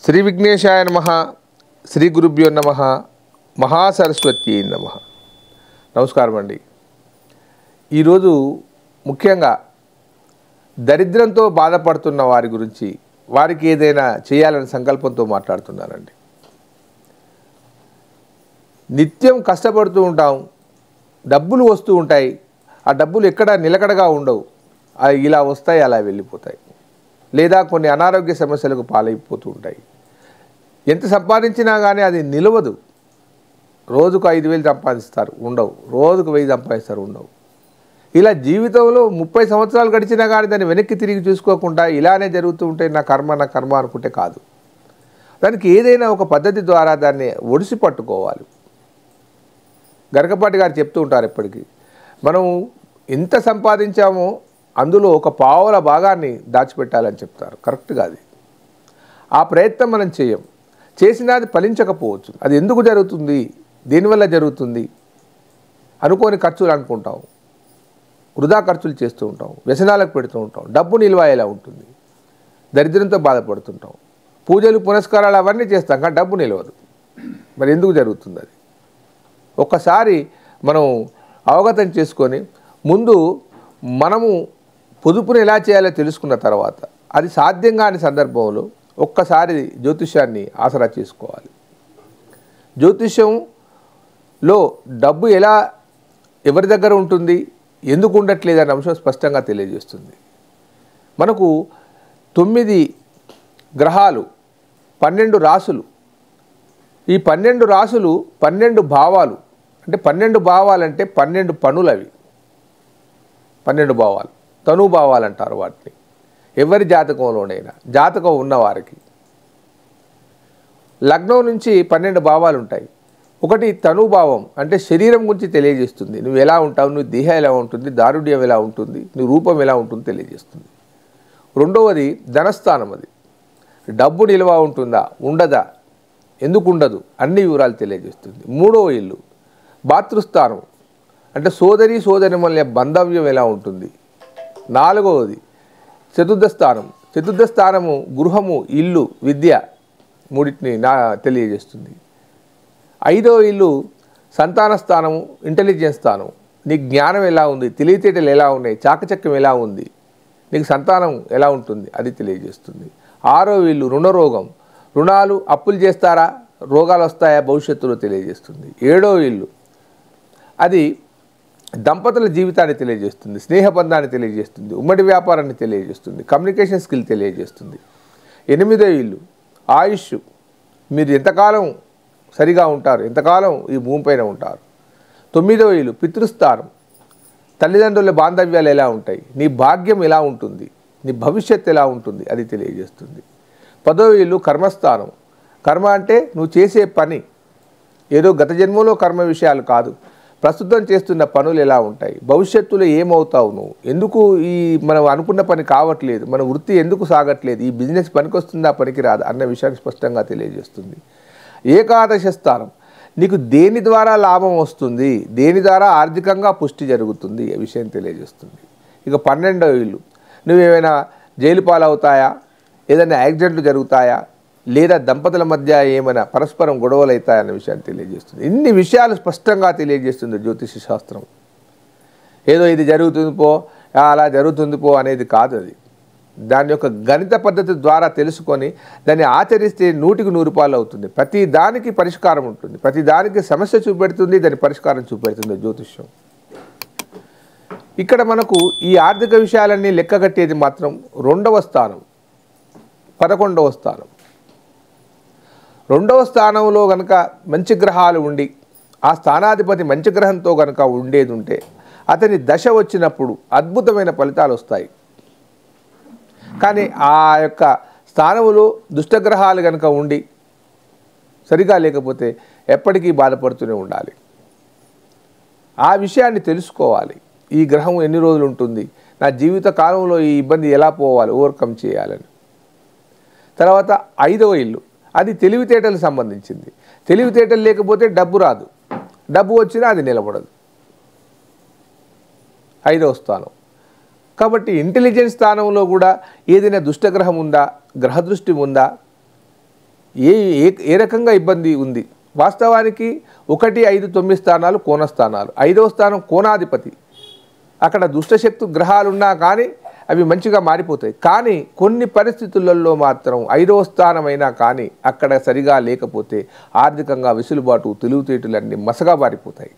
శ్రీ విఘ్నేశాయ నమః. శ్రీ గురుభ్యో నమః. మహాసరస్వతి నమః. నమస్కారం అండి. ఈరోజు ముఖ్యంగా దరిద్రంతో బాధపడుతున్న వారి గురించి, వారికి ఏదైనా చేయాలనే సంకల్పంతో మాట్లాడుతున్నానండి. నిత్యం కష్టపడుతూ ఉంటాం, డబ్బులు వస్తూ ఉంటాయి. ఆ డబ్బులు ఎక్కడ నిలకడగా ఉండవు, అవి ఇలా వస్తాయి, అలా వెళ్ళిపోతాయి. లేదా కొన్ని అనారోగ్య సమస్యలకు పాలైపోతూ ఉంటాయి. ఎంత సంపాదించినా కానీ అది నిలవదు. రోజుకు 5,000 సంపాదిస్తారు, ఉండవు. రోజుకు 1,000 సంపాదిస్తారు, ఉండవు. ఇలా జీవితంలో 30 సంవత్సరాలు గడిచినా కానీ దాన్ని వెనక్కి తిరిగి చూసుకోకుండా ఇలానే జరుగుతూ ఉంటే నా కర్మ అనుకుంటే కాదు. దానికి ఏదైనా ఒక పద్ధతి ద్వారా దాన్ని ఒడిసి పట్టుకోవాలి. గరకపాటి గారు చెప్తూ ఉంటారు ఎప్పటికీ, మనం ఎంత సంపాదించామో అందులో ఒక పావుల భాగాన్ని దాచిపెట్టాలని చెప్తారు. కరెక్ట్గా అది ఆ ప్రయత్నం మనం చేసినా అది ఫలించకపోవచ్చు. అది ఎందుకు జరుగుతుంది, దేనివల్ల జరుగుతుంది అనుకోని ఖర్చులు అనుకుంటాం, వృధా ఖర్చులు చేస్తూ ఉంటాం, వ్యసనాలకు పెడుతూ ఉంటాం, డబ్బు నిల్వయేలా ఉంటుంది, దరిద్రంతో బాధపడుతుంటాం, పూజలు పునస్కారాలు అవన్నీ చేస్తాం కానీ డబ్బు నిలవదు. మరి ఎందుకు జరుగుతుంది? అది ఒక్కసారి మనం అవగతం చేసుకొని ముందు మనము పొదుపును ఎలా చేయాలో తెలుసుకున్న తర్వాత అది సాధ్యం కాని సందర్భంలో ఒక్కసారి జ్యోతిష్యాన్ని ఆసరా చేసుకోవాలి. జ్యోతిష్యంలో డబ్బు ఎలా ఎవరి దగ్గర ఉంటుంది, ఎందుకు ఉండట్లేదు అనే అంశం స్పష్టంగా తెలియజేస్తుంది. మనకు 9 గ్రహాలు, 12 రాసులు. ఈ 12 రాసులు 12 భావాలు. అంటే 12 భావాలు అంటే 12 పనులు. అవి 12 భావాలు, తనుభావాలు అంటారు వాటిని. ఎవరి జాతకంలోనైనా, జాతకం ఉన్నవారికి లగ్నం నుంచి 12 భావాలు ఉంటాయి. ఒకటి తనుభావం అంటే శరీరం గురించి తెలియజేస్తుంది. నువ్వు ఎలా ఉంటావు, నువ్వు దేహం ఎలా ఉంటుంది, దారుఢ్యం ఎలా ఉంటుంది, నువ్వు రూపం ఎలా ఉంటుంది తెలియజేస్తుంది. రెండవది ధనస్థానం. అది డబ్బు నిల్వ ఉంటుందా, ఉండదా, ఎందుకు ఉండదు, అన్ని వివరాలు తెలియజేస్తుంది. మూడవ ఇల్లు భాతృస్థానం అంటే సోదరి మధ్య బంధవ్యం ఎలా ఉంటుంది. నాలుగవది చతుర్థ స్థానం. చతుర్థ స్థానము గృహము, ఇల్లు, విద్య మూడింటిని తెలియజేస్తుంది. ఐదవ ఇల్లు సంతాన స్థానము, ఇంటెలిజెన్స్ స్థానం. నీ జ్ఞానం ఎలా ఉంది, తెలివితేటలు ఎలా ఉన్నాయి, చాకచక్యం ఎలా ఉంది, నీకు సంతానం ఎలా ఉంటుంది అది తెలియజేస్తుంది. ఆరవ ఇల్లు రుణరోగం. రుణాలు, అప్పులు చేస్తారా, రోగాలు వస్తాయా భవిష్యత్తులో తెలియజేస్తుంది. ఏడవ ఇల్లు అది దంపతుల జీవితాన్ని తెలియజేస్తుంది, స్నేహబంధాన్ని తెలియజేస్తుంది, ఉమ్మడి వ్యాపారాన్ని తెలియజేస్తుంది, కమ్యూనికేషన్ స్కిల్ తెలియజేస్తుంది. ఎనిమిదవ ఇల్లు ఆయుష్. మీరు ఎంతకాలం సరిగా ఉంటారు, ఎంతకాలం ఈ భూమిపైన ఉంటారు. తొమ్మిదవ ఇల్లు పితృస్థానం. తల్లిదండ్రుల బాంధవ్యాలు ఎలా ఉంటాయి, నీ భాగ్యం ఎలా ఉంటుంది, నీ భవిష్యత్తు ఎలా ఉంటుంది అది తెలియజేస్తుంది. 10వ ఇల్లు కర్మస్థానం. కర్మ అంటే నువ్వు చేసే పని, ఏదో గత జన్మలో కర్మ విషయాలు కాదు, ప్రస్తుతం చేస్తున్న పనులు ఎలా ఉంటాయి, భవిష్యత్తులో ఏమవుతావు, నువ్వు ఎందుకు ఈ మనం అనుకున్న పని కావట్లేదు, మన వృత్తి ఎందుకు సాగట్లేదు, ఈ బిజినెస్ పనికొస్తుందా పనికి రాదు అన్న విషయాన్ని స్పష్టంగా తెలియజేస్తుంది. ఏకాదశ స్థానం. నీకు దేని ద్వారా లాభం వస్తుంది, దేని ద్వారా ఆర్థికంగా పుష్టి జరుగుతుంది ఈ విషయం తెలియజేస్తుంది. ఇక 12వ ఇల్లు నువ్వేమైనా జైలు పాలవుతాయా, ఏదైనా యాక్సిడెంట్లు జరుగుతాయా, లేదా దంపతుల మధ్య ఏమైనా పరస్పరం గొడవలు అవుతాయన్న విషయాన్ని తెలియజేస్తుంది. ఇన్ని విషయాలు స్పష్టంగా తెలియజేస్తుంది జ్యోతిష శాస్త్రం. ఏదో ఇది జరుగుతుంది పో, అలా జరుగుతుంది పో అనేది కాదు. అది దాని యొక్క గణిత పద్ధతి ద్వారా తెలుసుకొని దాన్ని ఆచరిస్తే 100కి 100 రూపాయలు అవుతుంది. ప్రతి దానికి పరిష్కారం ఉంటుంది, ప్రతి దానికి సమస్య చూపెడుతుంది, దాని పరిష్కారం చూపెడుతుంది జ్యోతిష్యం. ఇక్కడ మనకు ఈ ఆర్థిక విషయాలన్నీ లెక్కగట్టేది మాత్రం 2వ స్థానం, 11వ స్థానం. 2వ స్థానంలో కనుక మంచి గ్రహాలు ఉండి ఆ స్థానాధిపతి మంచి గ్రహంతో కనుక ఉండేది ఉంటే అతని దశ వచ్చినప్పుడు అద్భుతమైన ఫలితాలు వస్తాయి. కానీ ఆ యొక్క స్థానంలో దుష్టగ్రహాలు కనుక ఉండి సరిగా లేకపోతే ఎప్పటికీ బాధపడుతూనే ఉండాలి. ఆ విషయాన్ని తెలుసుకోవాలి. ఈ గ్రహం ఎన్ని రోజులు ఉంటుంది, నా జీవిత కాలంలో ఈ ఇబ్బంది ఎలా పోవాలి, ఓవర్కమ్ చేయాలని. తర్వాత 5వ ఇల్లు అది తెలివితేటలకు సంబంధించింది. తెలివితేటలు లేకపోతే డబ్బు రాదు, డబ్బు వచ్చినా అది నిలబడదు. 5వ స్థానం. కాబట్టి ఇంటెలిజెన్స్ స్థానంలో కూడా ఏదైనా దుష్టగ్రహం ఉందా, గ్రహదృష్టి ఉందా, ఏ ఏ ఏ రకంగా ఇబ్బంది ఉంది? వాస్తవానికి 1, 5, 9 స్థానాలు కోణ స్థానాలు. 5వ స్థానం కోణాధిపతి. అక్కడ దుష్టశక్తు గ్రహాలున్నా కానీ అవి మంచిగా మారిపోతాయి. కానీ కొన్ని పరిస్థితులలో మాత్రం 5వ స్థానమైనా కానీ అక్కడ సరిగా లేకపోతే ఆర్థికంగా వెసులుబాటు, తెలివితేటలన్నీ మసగా మారిపోతాయి.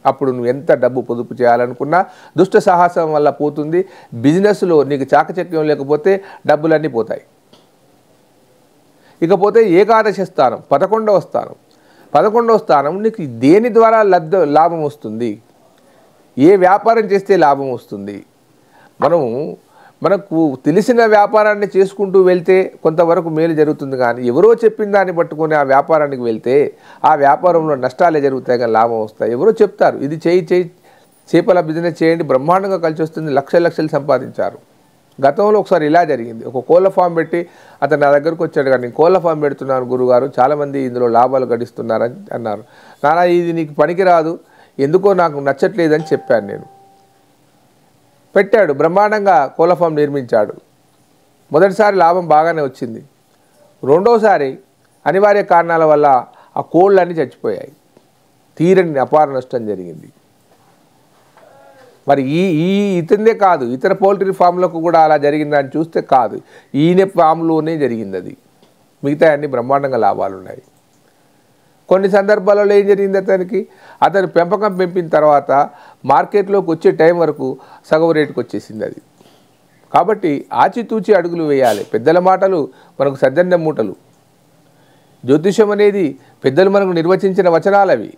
అప్పుడు నువ్వు ఎంత డబ్బు పొదుపు చేయాలనుకున్నా దుష్ట సాహసం వల్ల పోతుంది. బిజినెస్లో నీకు చాకచక్యం లేకపోతే డబ్బులన్నీ పోతాయి. ఇకపోతే ఏకాదశ స్థానం, 11వ స్థానం. 11వ స్థానం నీకు దేని ద్వారా లాభం వస్తుంది? ఏ వ్యాపారం చేస్తే లాభం వస్తుంది? మనకు తెలిసిన వ్యాపారాన్ని చేసుకుంటూ వెళ్తే కొంతవరకు మేలు జరుగుతుంది. కానీ ఎవరో చెప్పిన దాన్ని పట్టుకొని ఆ వ్యాపారానికి వెళ్తే ఆ వ్యాపారంలో నష్టాలే జరుగుతాయి కానీ లాభం వస్తాయి. ఎవరో చెప్తారు, ఇది చేయి చేపల బిజినెస్ చేయండి, బ్రహ్మాండంగా కలిసి వస్తుంది, లక్షలు సంపాదించారు. గతంలో ఒకసారి ఇలా జరిగింది. ఒక కోళ్ళ ఫామ్ పెట్టి అతను నా దగ్గరకు వచ్చాడు, కానీ కోళ్ళ ఫామ్ పెడుతున్నాను గురుగారు, చాలామంది ఇందులో లాభాలు గడిస్తున్నారని అన్నారు. నానా ఇది నీకు పనికిరాదు, ఎందుకో నాకు నచ్చట్లేదని చెప్పాను నేను. పెట్టాడు, బ్రహ్మాండంగా కోళ్ళ ఫామ్ నిర్మించాడు. మొదటిసారి లాభం బాగానే వచ్చింది. రెండోసారి అనివార్య కారణాల వల్ల ఆ కోళ్ళన్నీ చచ్చిపోయాయి. తీరని అపార నష్టం జరిగింది. మరి ఇతనిదే కాదు, ఇతర పౌల్ట్రీ ఫామ్లకు కూడా అలా జరిగిందని చూస్తే కాదు, ఈయన ఫామ్లోనే జరిగింది అది. మిగతా అన్ని బ్రహ్మాండంగా లాభాలు ఉన్నాయి. కొన్ని సందర్భాలలో ఏం జరిగింది, అతను పెంపిన తర్వాత మార్కెట్లోకి వచ్చే టైం వరకు సగం రేటుకు వచ్చేసింది అది. కాబట్టి ఆచితూచి అడుగులు వేయాలి. పెద్దల మాటలు మనకు సద్దన్న మూటలు. జ్యోతిష్యం అనేది పెద్దలు మనకు నిర్వచించిన వచనాలు అవి.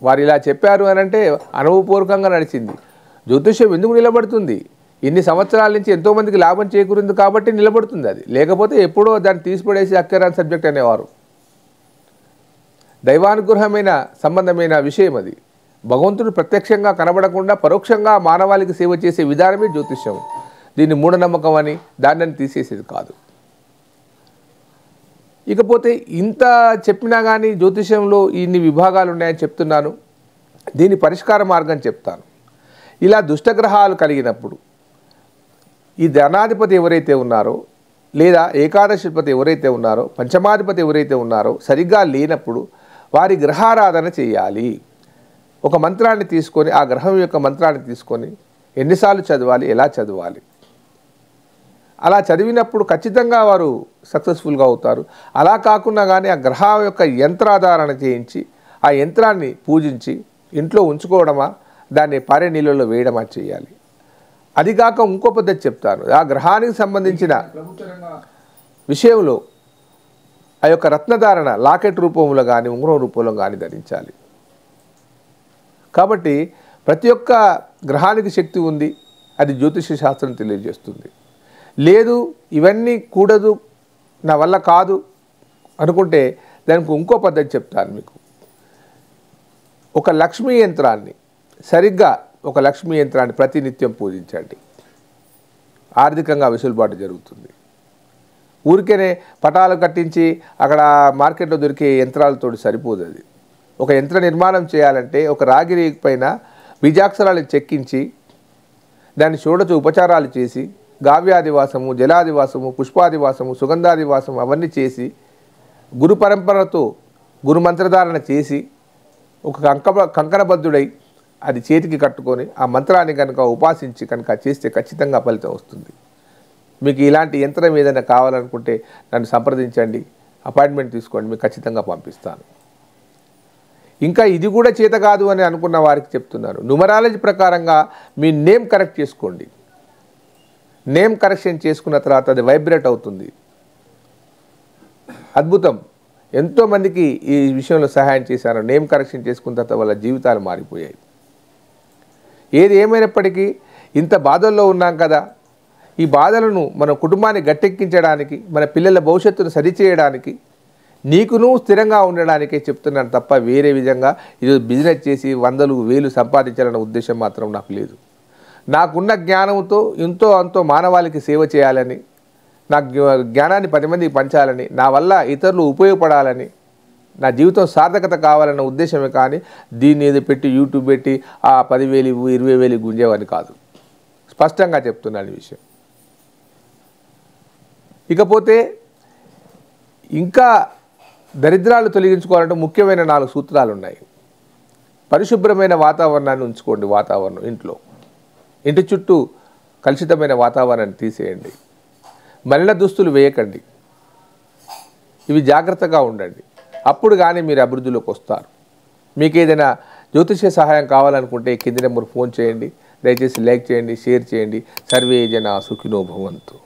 వారు ఇలా చెప్పారు అని అంటే అనుభవపూర్వకంగా నడిచింది. జ్యోతిష్యం ఎందుకు నిలబడుతుంది? ఇన్ని సంవత్సరాల నుంచి ఎంతోమందికి లాభం చేకూరింది కాబట్టి నిలబడుతుంది అది. లేకపోతే ఎప్పుడో దాన్ని తీసిపడేసి అక్కరాని సబ్జెక్ట్ అనేవారు. దైవానుగ్రహమైన సంబంధమైన విషయం అది. భగవంతుడు ప్రత్యక్షంగా కనబడకుండా పరోక్షంగా మానవాళికి సేవ చేసే విధానమే జ్యోతిష్యం. దీన్ని మూఢనమ్మకం అని దాన్ని తీసేసేది కాదు. ఇకపోతే ఇంత చెప్పినా కానీ జ్యోతిష్యంలో ఇన్ని విభాగాలు ఉన్నాయని చెప్తున్నాను. దీని పరిష్కార మార్గం చెప్తాను. ఇలా దుష్టగ్రహాలు కలిగినప్పుడు ఈ ధనాధిపతి ఎవరైతే ఉన్నారో, లేదా ఏకాదశిపతి ఎవరైతే ఉన్నారో, పంచమాధిపతి ఎవరైతే ఉన్నారో సరిగ్గా లేనప్పుడు వారి గ్రహారాధన చేయాలి. ఒక మంత్రాన్ని తీసుకొని, ఆ గ్రహం యొక్క మంత్రాన్ని తీసుకొని ఎన్నిసార్లు చదవాలి, ఎలా చదవాలి, అలా చదివినప్పుడు ఖచ్చితంగా వారు సక్సెస్ఫుల్గా అవుతారు. అలా కాకుండా కానీ ఆ గ్రహం యొక్క యంత్రాధారణ చేయించి ఆ యంత్రాన్ని పూజించి ఇంట్లో ఉంచుకోవడమా, దాన్ని పారే నీళ్ళలో వేయడమా చేయాలి. అది కాక ఇంకో పద్ధతి చెప్తాను. ఆ గ్రహానికి సంబంధించిన విషయంలో ఆ యొక్క రత్నధారణ లాకెట్ రూపంలో కానీ ఉంగరం రూపంలో కానీ ధరించాలి. కాబట్టి ప్రతి ఒక్క గ్రహానికి శక్తి ఉంది, అది జ్యోతిష శాస్త్రం తెలియజేస్తుంది. లేదు ఇవన్నీ కూడదు, నా వల్ల కాదు అనుకుంటే దానికి ఇంకో పద్ధతి చెప్తాను మీకు. ఒక లక్ష్మీ యంత్రాన్ని, సరిగ్గా ఒక లక్ష్మీ యంత్రాన్ని ప్రతినిత్యం పూజించండి. ఆర్థికంగా వెసులుబాటు జరుగుతుంది. ఊరికేనే పటాలు కట్టించి అక్కడ మార్కెట్లో దొరికే యంత్రాలతో సరిపోదు. అది ఒక యంత్ర నిర్మాణం చేయాలంటే ఒక రాగి రేగి పైన బీజాక్షరాలను చెక్కించి దాన్ని షోడశ ఉపచారాలు చేసి గావ్యాదివాసము, జలాదివాసము, పుష్పాదివాసము, సుగంధాదివాసము అవన్నీ చేసి గురు పరంపరతో గురు మంత్రధారణ చేసి ఒక కంకణబద్ధుడై అది చేతికి కట్టుకొని ఆ మంత్రాన్ని కనుక ఉపాసించి కనుక చేస్తే ఖచ్చితంగా ఫలితం వస్తుంది. మీకు ఇలాంటి యంత్రం ఏదైనా కావాలనుకుంటే నన్ను సంప్రదించండి, అపాయింట్మెంట్ తీసుకోండి, మీకు ఖచ్చితంగా పంపిస్తాను. ఇంకా ఇది కూడా చేత కాదు అని అనుకున్న వారికి చెప్తున్నాను. న్యూమరాలజీ ప్రకారంగా మీ నేమ్ కరెక్ట్ చేసుకోండి. నేమ్ కరెక్షన్ చేసుకున్న తర్వాత అది వైబ్రేట్ అవుతుంది. అద్భుతం. ఎంతోమందికి ఈ విషయంలో సహాయం చేశారు. నేమ్ కరెక్షన్ చేసుకున్న తర్వాత వాళ్ళ జీవితాలు మారిపోయాయి. ఏది ఏమైనప్పటికీ ఇంత బాధల్లో ఉన్నాం కదా, ఈ బాధలను మన కుటుంబాన్ని గట్టెక్కించడానికి, మన పిల్లల భవిష్యత్తును సరిచేయడానికి, నీకును స్థిరంగా ఉండడానికే చెప్తున్నాను తప్ప వేరే విధంగా ఇది బిజినెస్ చేసి 100,000 సంపాదించాలన్న ఉద్దేశం మాత్రం నాకు లేదు. నాకున్న జ్ఞానంతో ఎంతో అంతో మానవాళికి సేవ చేయాలని, నా జ్ఞానాన్ని 10 మందికి పంచాలని, నా వల్ల ఇతరులు ఉపయోగపడాలని, నా జీవితం సార్థకత కావాలన్న ఉద్దేశమే కానీ దీన్ని ఏదో పెట్టి యూట్యూబ్ పెట్టి ఆ 10,000 20,000 గుంజేవని కాదు. స్పష్టంగా చెప్తున్నాను ఈ విషయం. ఇకపోతే ఇంకా దరిద్రాలు తొలగించుకోవాలంటే ముఖ్యమైన 4 సూత్రాలు ఉన్నాయి. పరిశుభ్రమైన వాతావరణాన్ని ఉంచుకోండి. వాతావరణం ఇంటి చుట్టూ కలుషితమైన వాతావరణాన్ని తీసేయండి. మలిన దుస్తులు వేయకండి. ఇవి జాగ్రత్తగా ఉండండి. అప్పుడు కానీ మీరు అభివృద్ధిలోకి వస్తారు. మీకు ఏదైనా జ్యోతిష్య సహాయం కావాలనుకుంటే కింది నెంబర్ ఫోన్ చేయండి. దయచేసి లైక్ చేయండి, షేర్ చేయండి. సర్వే జనా సుఖినో భవంతు.